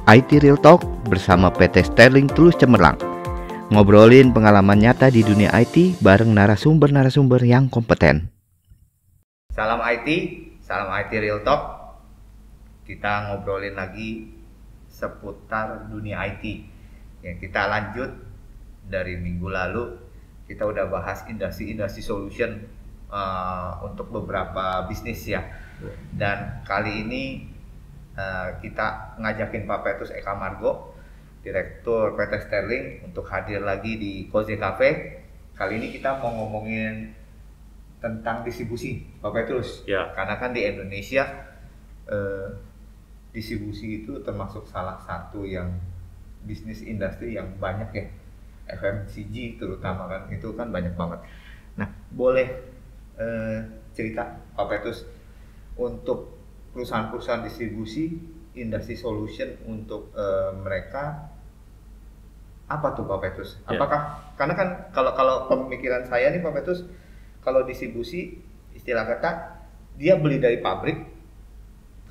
IT Real Talk bersama PT Sterling Tulus Cemerlang. Ngobrolin pengalaman nyata di dunia IT bareng narasumber-narasumber yang kompeten. Salam IT Real Talk. Kita ngobrolin lagi seputar dunia IT. Ya, kita lanjut dari minggu lalu. Kita udah bahas industri solution untuk beberapa bisnis ya. Dan kali ini kita ngajakin Pak Petrus Eka Margo, Direktur PT Sterling, untuk hadir lagi di Koze Cafe. Kali ini kita mau ngomongin tentang distribusi, Pak Petrus. Ya. Karena kan di Indonesia distribusi itu termasuk salah satu yang bisnis industri yang banyak ya. FMCG terutama kan, itu kan banyak banget. Nah, boleh cerita Pak Petrus untuk perusahaan-perusahaan distribusi, industri solution untuk mereka apa tuh Pak Petrus? Apakah karena kan kalau pemikiran saya nih Pak Petrus, kalau distribusi istilah kata dia beli dari pabrik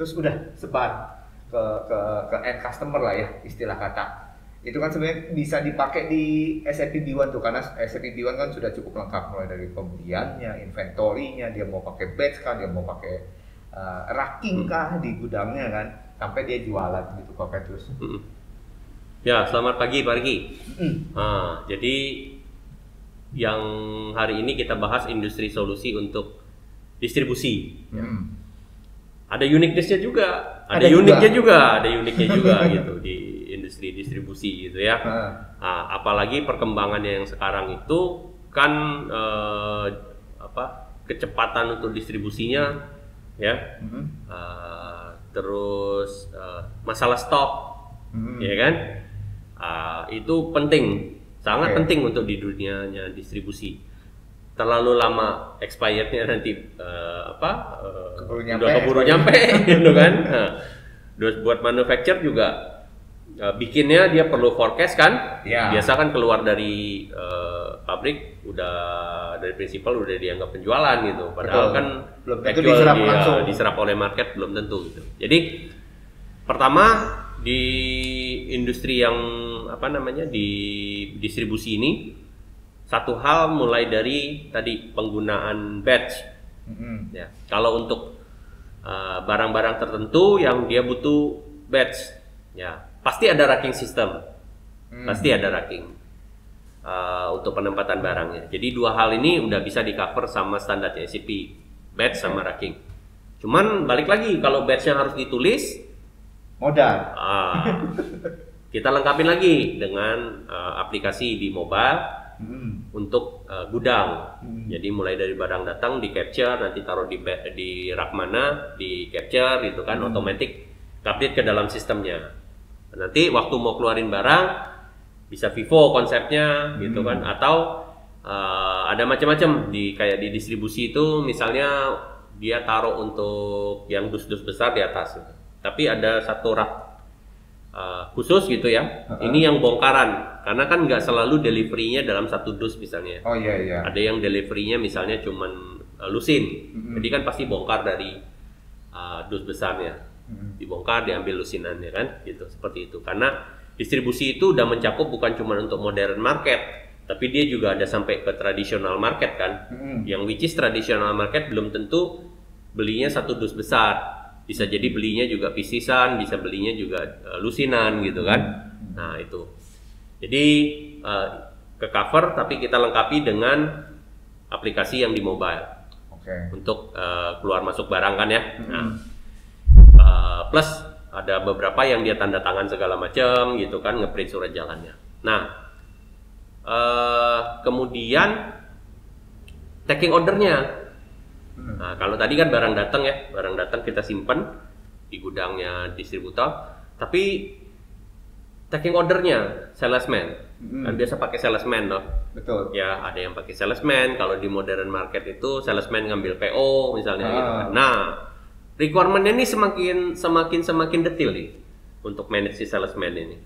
terus udah sebar ke end customer lah ya istilah kata. Itu kan sebenarnya bisa dipakai di SAP B1 tuh, karena SAP B1 kan sudah cukup lengkap mulai dari pembeliannya, inventory-nya, dia mau pakai batch kah, dia mau pakai racking kah di gudangnya kan, sampai dia jualan gitu Pak Petrus. Ya, selamat pagi Pak Riki. Jadi yang hari ini kita bahas industri solusi untuk distribusi. Ada uniqueness-nya juga, ada uniknya juga gitu di industri distribusi gitu ya. Apalagi perkembangannya yang sekarang itu kan kecepatan untuk distribusinya ya, terus masalah stok, ya kan, itu penting, sangat penting untuk di dunianya distribusi. Terlalu lama expirednya nanti udah keburu nyampe, gitu kan. Terus buat manufacturer juga bikinnya dia perlu forecast kan, biasa kan keluar dari pabrik udah dari prinsipal udah dianggap penjualan gitu, padahal kan belum tentu diserap oleh market, belum tentu gitu. Jadi pertama di industri yang di distribusi ini, satu hal mulai dari tadi penggunaan batch. Ya, kalau untuk barang-barang tertentu yang dia butuh batch, ya pasti ada racking system, pasti ada racking untuk penempatan barangnya. Jadi dua hal ini udah bisa di cover sama standar SAP, batch sama racking. Cuman balik lagi, kalau batchnya harus ditulis, modal. Kita lengkapin lagi dengan aplikasi di mobile untuk gudang. Jadi mulai dari barang datang di capture, nanti taruh di rak mana, di capture gitu kan, otomatis update ke dalam sistemnya. Nanti waktu mau keluarin barang bisa Vivo konsepnya gitu kan, atau ada macam-macam kayak di distribusi itu, misalnya dia taruh untuk yang dus-dus besar di atas gitu. Tapi ada satu rak khusus gitu ya. Ini yang bongkaran, karena kan nggak selalu delivery-nya dalam satu dus misalnya. Ada yang delivery-nya misalnya cuman lusin, jadi kan pasti bongkar dari dus besarnya, dibongkar diambil lusinannya kan, gitu, seperti itu. Karena distribusi itu udah mencakup bukan cuma untuk modern market, tapi dia juga ada sampai ke tradisional market kan, yang which is tradisional market belum tentu belinya satu dus besar. Bisa jadi belinya juga pisisan, bisa belinya juga lusinan gitu kan. Nah itu. Jadi ke cover, tapi kita lengkapi dengan aplikasi yang di mobile. Untuk keluar masuk barang kan ya. Plus ada beberapa yang dia tanda tangan segala macam gitu kan, ngeprint surat jalannya. Nah kemudian taking ordernya. Nah, kalau tadi kan barang datang kita simpan di gudangnya distributor, tapi taking ordernya salesman, kan biasa pakai salesman loh. Betul. Ya, ada yang pakai salesman. Kalau di modern market itu salesman ngambil PO misalnya gitu kan. Nah, requirement-nya ini semakin detail nih untuk manage si salesman ini.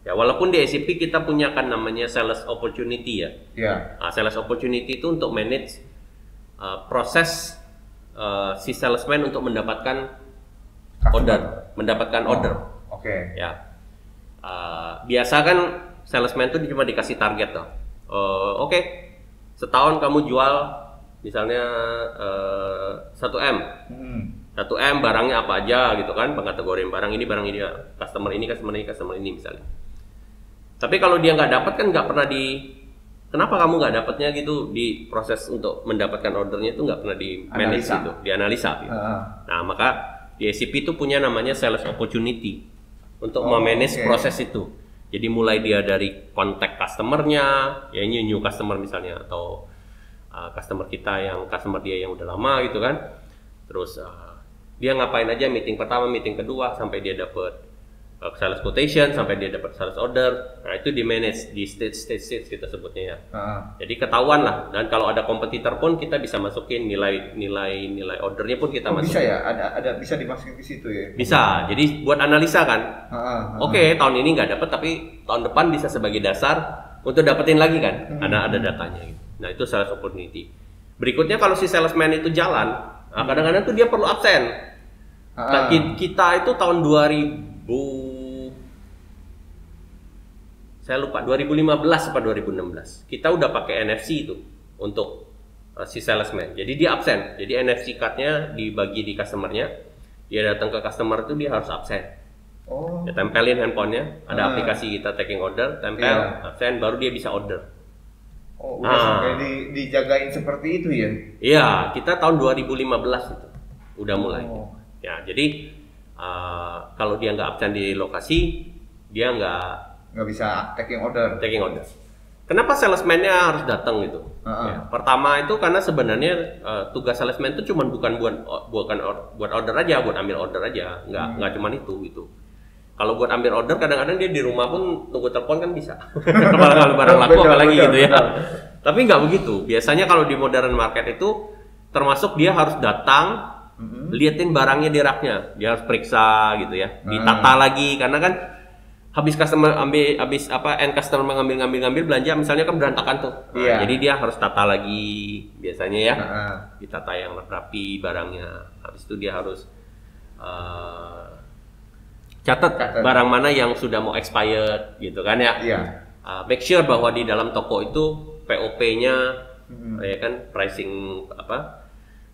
Ya, walaupun di SAP kita punya kan namanya sales opportunity ya. Nah, sales opportunity itu untuk manage proses si salesman untuk mendapatkan order. Oke. Ya. biasa kan salesman tuh cuma dikasih target tuh. Oke, setahun kamu jual misalnya 1M. 1M barangnya apa aja gitu kan, pengkategorian barang ini customer ini misalnya. Tapi kalau dia nggak dapat kan nggak pernah kenapa kamu nggak dapatnya gitu, di proses untuk mendapatkan ordernya itu nggak pernah di manage gitu, dianalisa gitu. Nah maka di SCP itu punya namanya sales opportunity untuk memanage proses itu. Jadi mulai dia dari kontak customernya, ya ini new customer misalnya, atau customer dia yang udah lama gitu kan. Terus dia ngapain aja, meeting pertama, meeting kedua, sampai dia dapat sales quotation, sampai dia dapat sales order. Nah itu di manage di stage kita sebutnya ya. Jadi ketahuan lah. Dan kalau ada kompetitor pun kita bisa masukin nilai ordernya pun kita masukin. Bisa ya, ada bisa dimasukin di situ ya. Bisa. Jadi buat analisa kan. Oke, tahun ini nggak dapat, tapi tahun depan bisa sebagai dasar untuk dapetin lagi kan. Ada datanya gitu. Nah itu sales opportunity. Berikutnya kalau si salesman itu jalan, kadang-kadang tuh dia perlu absen. Kita itu tahun 2015 atau 2016 kita udah pakai NFC itu untuk si salesman. Jadi dia absen. Jadi NFC cardnya dibagi di customernya. Dia datang ke customer itu dia harus absen. Dia tempelin handphonenya. Ada aplikasi kita taking order, tempel, absen, baru dia bisa order. Udah sampai dijagain seperti itu ya? Iya, kita tahun 2015 itu udah mulai. Ya, jadi kalau dia nggak absen di lokasi, dia nggak bisa taking order. Kenapa salesman-nya harus datang gitu? Ya, pertama itu karena sebenarnya tugas salesman itu bukan buat order aja, buat ambil order aja, nggak cuma itu gitu. Kalau buat ambil order kadang-kadang dia di rumah pun tunggu telepon kan bisa. Kalau barang laku apalagi gitu ya. Tapi nggak begitu. Biasanya kalau di modern market itu termasuk dia harus datang, liatin barangnya di raknya, dia harus periksa gitu ya, ditata lagi karena kan habis end customer ngambil belanja misalnya kan berantakan tuh. Jadi dia harus tata lagi biasanya ya, ditata yang rapi barangnya. Habis itu dia harus catat barang mana yang sudah mau expired gitu kan ya. Make sure bahwa di dalam toko itu POP-nya ya kan, pricing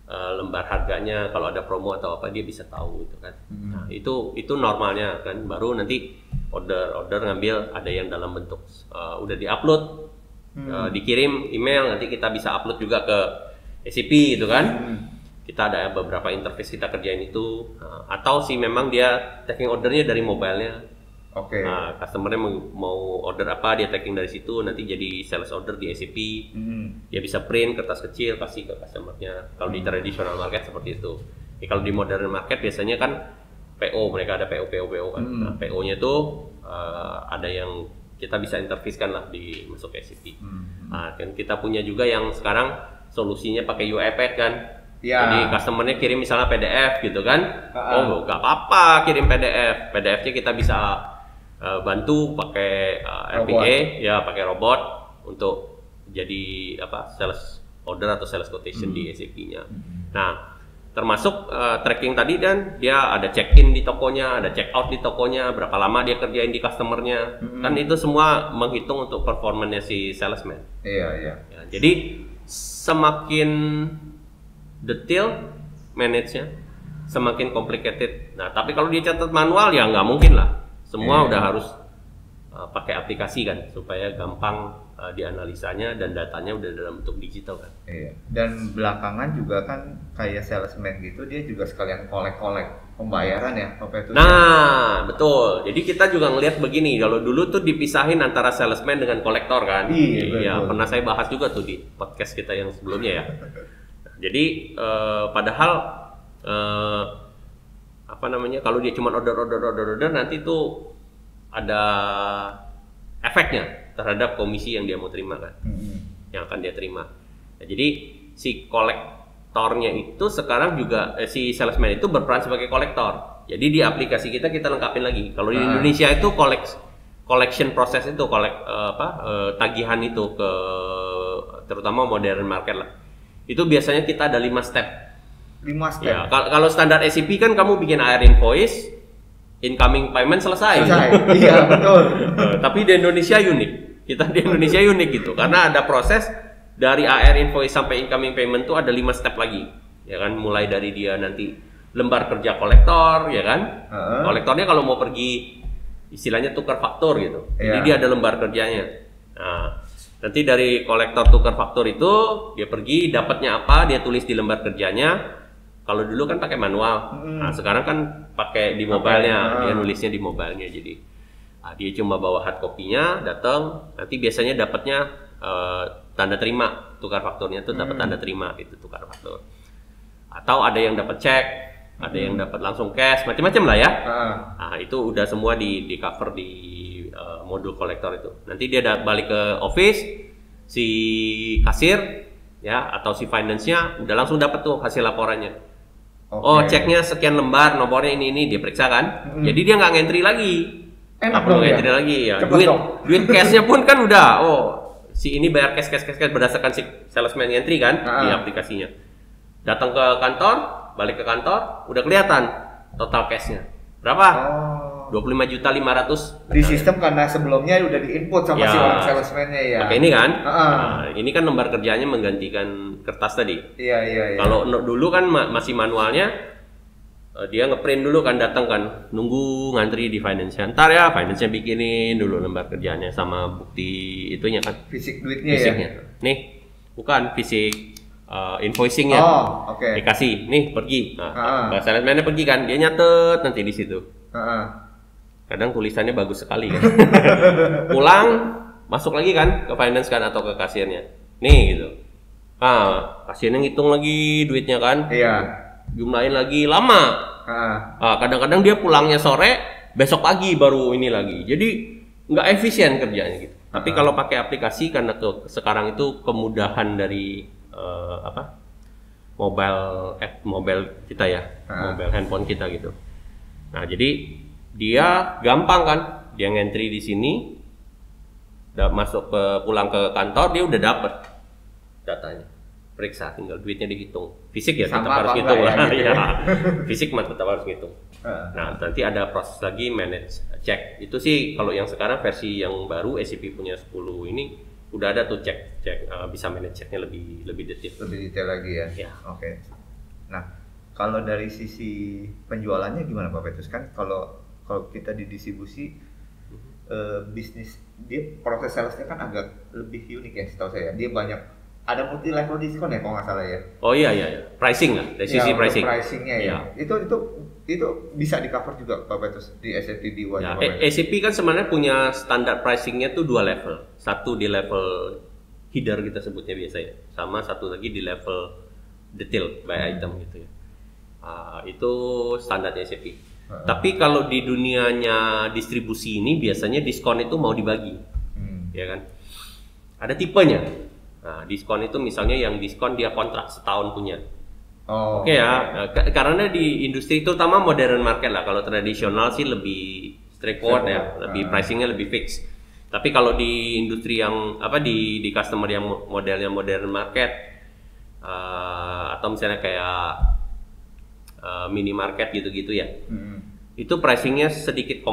lembar harganya, kalau ada promo atau apa dia bisa tahu gitu kan. Nah, itu normalnya kan. Baru nanti order ngambil, ada yang dalam bentuk udah diupload, dikirim email, nanti kita bisa upload juga ke SCP gitu kan. Kita ada beberapa interface kita kerjain itu, atau sih memang dia taking ordernya dari mobile-nya. Nah, customer-nya mau order apa, dia taking dari situ, nanti jadi sales order di SCP. Dia bisa print kertas kecil kasih ke customer-nya. Kalau di traditional market seperti itu. Kalau di modern market biasanya kan PO, mereka ada PO kan. Nah, PO-nya tuh ada yang kita bisa interface-kan lah di masuk SCP. Nah, dan kita punya juga yang sekarang solusinya pakai UiPath kan. Jadi customer-nya kirim misalnya PDF gitu kan. Nggak apa-apa kirim PDF-nya kita bisa bantu pakai RPA ya, pakai robot untuk jadi sales order atau sales quotation di SAP-nya. Nah, termasuk tracking tadi, dan dia ada check-in di tokonya, ada check-out di tokonya, berapa lama dia kerjain di customer-nya. Kan itu semua menghitung untuk performanya si salesman. Ya, jadi semakin detail manage-nya, semakin complicated. Nah, tapi kalau dia catat manual ya nggak mungkin lah. Semua udah harus pakai aplikasi kan, supaya gampang dianalisanya dan datanya udah dalam bentuk digital kan. Dan belakangan juga kan kayak salesman gitu, dia juga sekalian kolek pembayaran ya, Pak. Nah, betul. Jadi kita juga ngelihat begini, kalau dulu tuh dipisahin antara salesman dengan kolektor kan. Iya, pernah saya bahas juga tuh di podcast kita yang sebelumnya ya. Jadi padahal kalau dia cuma order nanti tuh ada efeknya terhadap komisi yang dia mau terima kan, yang akan dia terima. Nah, jadi si kolektornya itu sekarang juga si salesman itu berperan sebagai kolektor. Jadi di aplikasi kita lengkapin lagi. Kalau di Indonesia itu collection proses itu tagihan itu ke terutama modern market lah. Itu biasanya kita ada 5 step. 5 step. Ya, kalau standar SCP kan kamu bikin AR invoice, incoming payment selesai. Iya, betul. Tapi di Indonesia unik. Kita di Indonesia unik gitu karena ada proses dari AR invoice sampai incoming payment tuh ada 5 step lagi. Ya kan, mulai dari dia nanti lembar kerja kolektor, ya kan? Kolektornya kalau mau pergi istilahnya tukar faktur gitu. Jadi dia ada lembar kerjanya. Nah, nanti dari kolektor tukar faktur itu dia pergi dapatnya apa, dia tulis di lembar kerjanya. Kalau dulu kan pakai manual, nah sekarang kan pakai di mobilenya, dia nulisnya di mobilenya. Jadi dia cuma bawa hard copy-nya, datang, nanti biasanya dapatnya tanda terima tukar fakturnya tuh dapat tanda terima itu tukar faktur. Atau ada yang dapat cek, ada yang dapat langsung cash, macam-macam lah ya. Nah itu udah semua di cover di modul kolektor itu. Nanti dia balik ke office, si kasir ya atau si finance-nya udah langsung dapat tuh hasil laporannya. Oh ceknya sekian lembar, nomornya ini dia periksa kan. Jadi dia nggak ngentri lagi. Nggak perlu ngentri lagi ya. Duit cashnya pun kan udah. Oh si ini bayar cash berdasarkan si salesman ngentri kan di aplikasinya. Datang ke kantor, balik ke kantor, udah kelihatan total cashnya berapa? 25.500.000 di sistem karena sebelumnya udah diinput sama si orang salesman-nya ya. Pakai ini kan? Nah, ini kan lembar kerjanya menggantikan kertas tadi. Iya. Kalau dulu kan masih manualnya, dia ngeprint dulu kan, datang kan, nunggu ngantri di finance-nya. Ntar ya finance-nya bikinin dulu lembar kerjanya sama bukti itunya kan. Fisik duitnya fisiknya. Ya. Nih, bukan fisik invoicing-nya. Oke. Dikasih, nih pergi. Nah, salesman-nya pergi kan, dia nyatet nanti di situ. Kadang tulisannya bagus sekali kan. Pulang masuk lagi kan ke finance kan atau ke kasirnya. Nih gitu. Kasirnya ngitung lagi duitnya kan. Iya. Jumlahin lagi lama. Kadang-kadang dia pulangnya sore, besok pagi baru ini lagi. Jadi nggak efisien kerjanya gitu. Tapi kalau pakai aplikasi karena sekarang itu kemudahan dari mobile kita ya, mobile handphone kita gitu. Nah jadi dia gampang kan, dia ngentri di sini, masuk pulang ke kantor dia udah dapet datanya, periksa, tinggal duitnya dihitung. Fisik ya tetap harus hitung lah, ya. Fisik mah tetap harus hitung. Nah nanti ada proses lagi manage check. Itu sih kalau yang sekarang versi yang baru SAP punya 10 ini udah ada tuh cek bisa manage checknya lebih detail. Lebih detail lagi ya. Oke. Nah kalau dari sisi penjualannya gimana Pak Petrus? Kan kalau kita di distribusi bisnis dia proses salesnya kan agak lebih unik ya setahu saya. Dia banyak ada multi level diskon ya kalau nggak salah ya. Oh iya pricing lah dari sisi pricing. Pricingnya ya. Itu bisa di cover juga Pak Petrus di SAP di wajah. SAP kan sebenarnya punya standar pricingnya tuh 2 level. Satu di level header kita sebutnya biasanya, sama satu lagi di level detail by item gitu ya. Itu standarnya SAP. Tapi kalau di dunianya distribusi ini biasanya diskon itu mau dibagi, ya kan? Ada tipenya. Nah, diskon itu misalnya yang diskon dia kontrak setahun punya. Oke ya, karena di industri itu terutama modern market lah. Kalau tradisional sih lebih straightforward ya, lebih pricingnya lebih fix. Tapi kalau di industri yang di customer yang modelnya modern market atau misalnya kayak minimarket gitu-gitu ya, itu pricingnya sedikit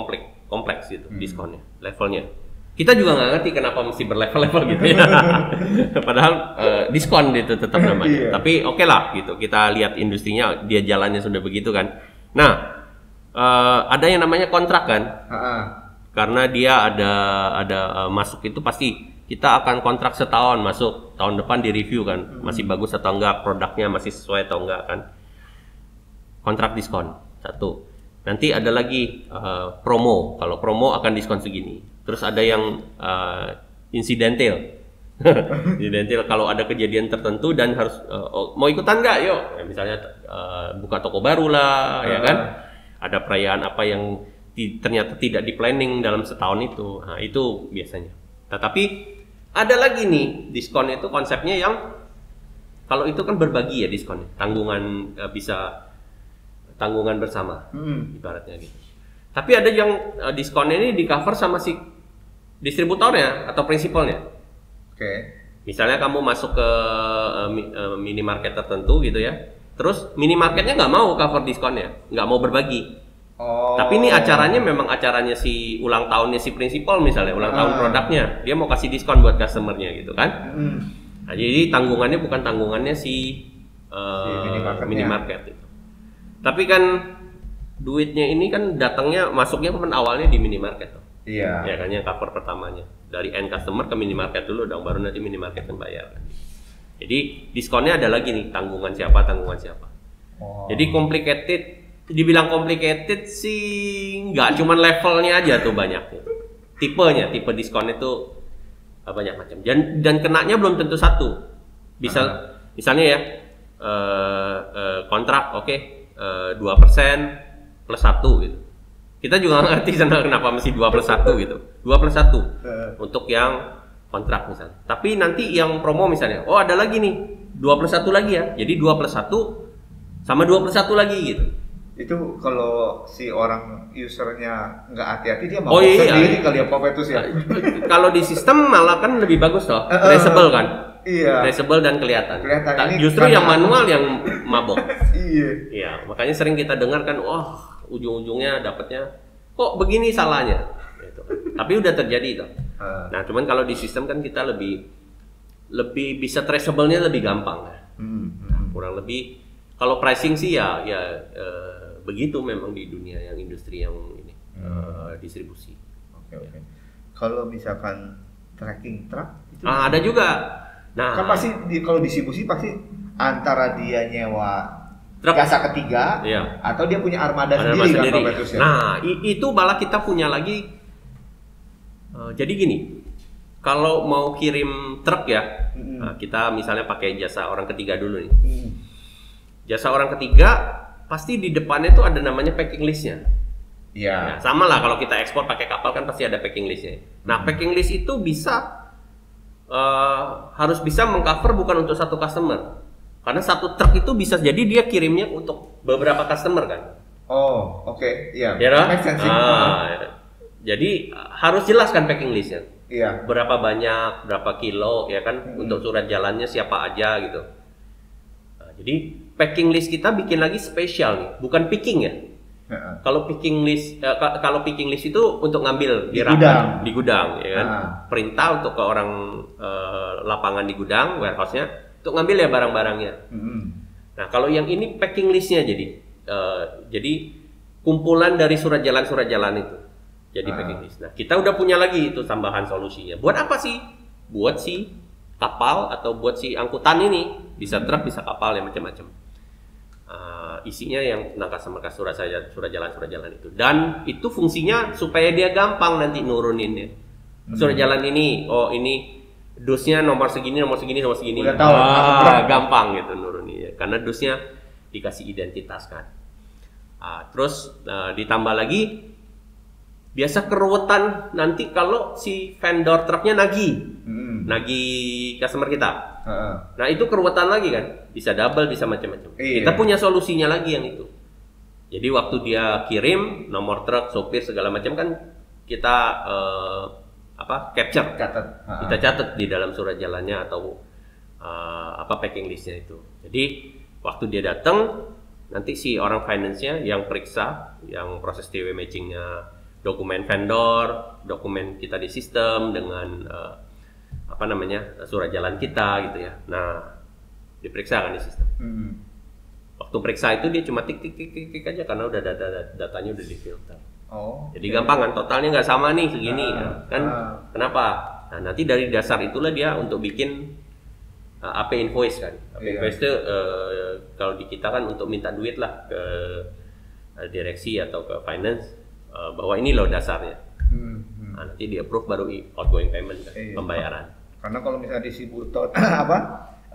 kompleks gitu, diskonnya, levelnya. Kita juga nggak ngerti kenapa mesti berlevel-level gitu ya. Padahal diskon itu tetap namanya. Tapi oke lah gitu, kita lihat industrinya dia jalannya sudah begitu kan. Nah ada yang namanya kontrak kan, karena dia ada masuk itu pasti kita akan kontrak setahun, masuk tahun depan di review kan, masih bagus atau enggak, produknya masih sesuai atau enggak kan. Kontrak diskon satu. Nanti ada lagi promo. Kalau promo akan diskon segini. Terus ada yang incidental. Incidental kalau ada kejadian tertentu dan harus mau ikutan nggak? Yuk. Ya, misalnya buka toko baru lah, ya kan? Ada perayaan apa yang ternyata tidak di planning dalam setahun itu. Nah, itu biasanya. Tetapi ada lagi nih diskon itu konsepnya yang kalau itu kan berbagi ya diskonnya. Bisa tanggungan bersama, ibaratnya gitu. Tapi ada yang diskonnya ini di cover sama si distributornya atau prinsipalnya. Oke. Misalnya kamu masuk ke minimarket tertentu gitu ya, terus minimarketnya nggak mau cover diskonnya, nggak mau berbagi. Oh. Tapi ini acaranya memang acaranya si ulang tahunnya si prinsipal misalnya, ulang tahun produknya. Dia mau kasih diskon buat customernya gitu kan. Nah, jadi tanggungannya bukan tanggungannya si minimarket itu. Tapi kan duitnya ini kan datangnya masuknya kan awalnya di minimarket tuh. Iya. Ya kan yang cover pertamanya. Dari end customer ke minimarket dulu dong, baru nanti minimarket yang bayar. Jadi diskonnya ada lagi nih, tanggungan siapa. Oh. Jadi complicated, dibilang complicated sih nggak cuman levelnya aja tuh banyak. Tipe diskonnya tuh banyak macam. Dan kenanya belum tentu satu. Bisa misalnya ya kontrak 2% plus 1 gitu. Kita juga nggak ngerti kenapa mesti 2 plus 1 gitu. 2 plus 1 untuk yang kontrak misalnya. Tapi nanti yang promo misalnya, oh ada lagi nih 2 plus 1 lagi ya. Jadi 2 plus 1 sama 2 plus 1 lagi gitu. Itu kalau si orang usernya nggak hati-hati dia mau sendiri kali ya Pak Petrus ya. Kalau di sistem malah kan lebih bagus loh, traceable kan. Iya. Traceable dan kelihatan. Justru yang manual yang mabok. Iya, makanya sering kita dengar kan, ujung-ujungnya dapatnya kok begini salahnya. Gitu. Tapi udah terjadi itu. Nah, cuman kalau di sistem kan kita lebih bisa traceable-nya lebih gampang. Kurang lebih kalau pricing sih ya begitu memang di dunia yang industri yang ini distribusi. Oke. Kalau misalkan tracking truck itu ada juga. Nah, kan pasti kalau distribusi pasti antara dia nyewa truk jasa ketiga atau dia punya armada sendiri. Kan, Pak Petrus, ya? Nah, itu malah kita punya lagi. Jadi gini, kalau mau kirim truk ya, kita misalnya pakai jasa orang ketiga dulu nih. Jasa orang ketiga pasti di depannya tuh ada namanya packing listnya. Iya. Nah, sama lah kalau kita ekspor pakai kapal kan pasti ada packing listnya. Nah, packing list itu harus bisa mengcover bukan untuk satu customer. Karena satu truk itu bisa jadi dia kirimnya untuk beberapa customer kan. Oh, oke. Iya. Jadi harus jelaskan packing listnya. Iya. Berapa banyak, berapa kilo ya kan, untuk surat jalannya siapa aja gitu. Nah, jadi packing list kita bikin lagi spesial nih, bukan picking ya. Kalau picking list itu untuk ngambil di gudang ya kan. Perintah untuk ke orang lapangan di gudang, warehouse-nya untuk ngambil ya barang-barangnya. Nah, kalau yang ini packing list-nya jadi kumpulan dari surat jalan itu. Jadi packing list. Nah, kita udah punya lagi itu tambahan solusinya. Buat apa sih? Buat si kapal atau buat si angkutan ini, bisa truk, bisa kapal ya macam-macam. Isinya yang tentang surat jalan itu, dan itu fungsinya supaya dia gampang nanti nuruninnya. Surat jalan ini, ini dusnya nomor segini. Udah tahu, gampang gitu nuruninnya, karena dusnya dikasih identitas kan. Terus ditambah lagi, biasa keruwetan nanti kalau si vendor truknya nagih customer kita. Nah, itu keruwetan lagi kan, bisa double, bisa macam-macam. Kita punya solusinya lagi yang itu. Jadi waktu dia kirim nomor truk, sopir segala macam kan kita capture, kita catat di dalam surat jalannya atau packing listnya itu. Jadi waktu dia datang, nanti si orang finance-nya yang periksa, yang proses TW matching-nya, dokumen vendor, dokumen kita di sistem dengan surat jalan kita gitu ya. Nah, diperiksa kan di sistem. Waktu periksa itu dia cuma tik aja karena udah datanya udah difilter. Jadi gampang kan, totalnya nggak sama nih segini kan. Kenapa? Nah, nanti dari dasar itulah dia untuk bikin AP invoice kan. AP invoice itu kalau di kita kan untuk minta duit lah ke direksi atau ke finance bahwa ini loh dasarnya. Nah, nanti di approve baru outgoing payment kan, pembayaran. Karena kalau misalnya distributor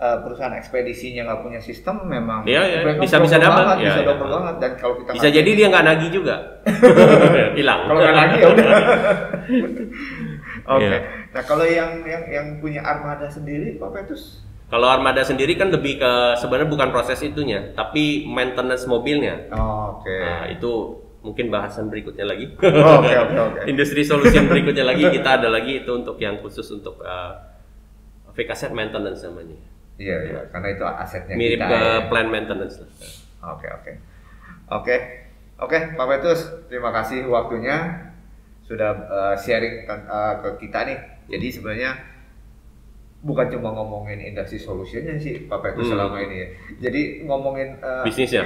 perusahaan ekspedisinya nggak punya sistem, memang bisa double banget. Dan kalau kita bisa jadi dia nggak nagih juga, hilang. Kalau nggak nagih ya udah. Oke. Nah, kalau yang punya armada sendiri, Pak Petrus? Kalau armada sendiri kan lebih ke sebenarnya bukan proses itunya, tapi maintenance mobilnya. Nah, itu mungkin bahasan berikutnya lagi. Oke. Industri solution berikutnya lagi, kita ada lagi itu untuk yang khusus untuk fixed asset maintenance namanya. Iya, karena itu asetnya mirip kita. Mirip ke plan maintenance lah. Oke. Oke, Pak Petrus, terima kasih waktunya sudah sharing ke kita nih. Jadi sebenarnya bukan cuma ngomongin industri solutionnya sih Pak Petrus selama ini ya. Jadi ngomongin bisnisnya,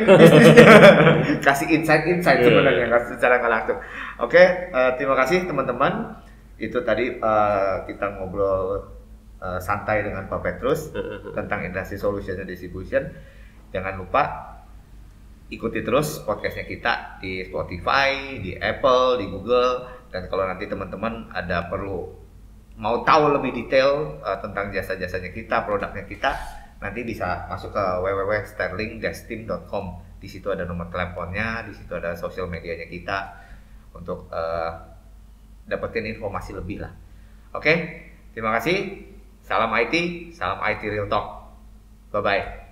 kasih insight sebenarnya secara nggak langsung. Oke, terima kasih teman-teman. Itu tadi kita ngobrol santai dengan Pak Petrus tentang industri solution dan distribution. Jangan lupa ikuti terus podcastnya kita di Spotify, di Apple, di Google. Dan kalau nanti teman-teman ada perlu mau tahu lebih detail tentang jasa-jasanya kita, produknya kita, nanti bisa masuk ke www.sterling-team.com. Di situ ada nomor teleponnya, di situ ada sosial medianya kita untuk dapetin informasi lebih lah. Oke, terima kasih. Salam IT, salam IT Real Talk. Bye bye.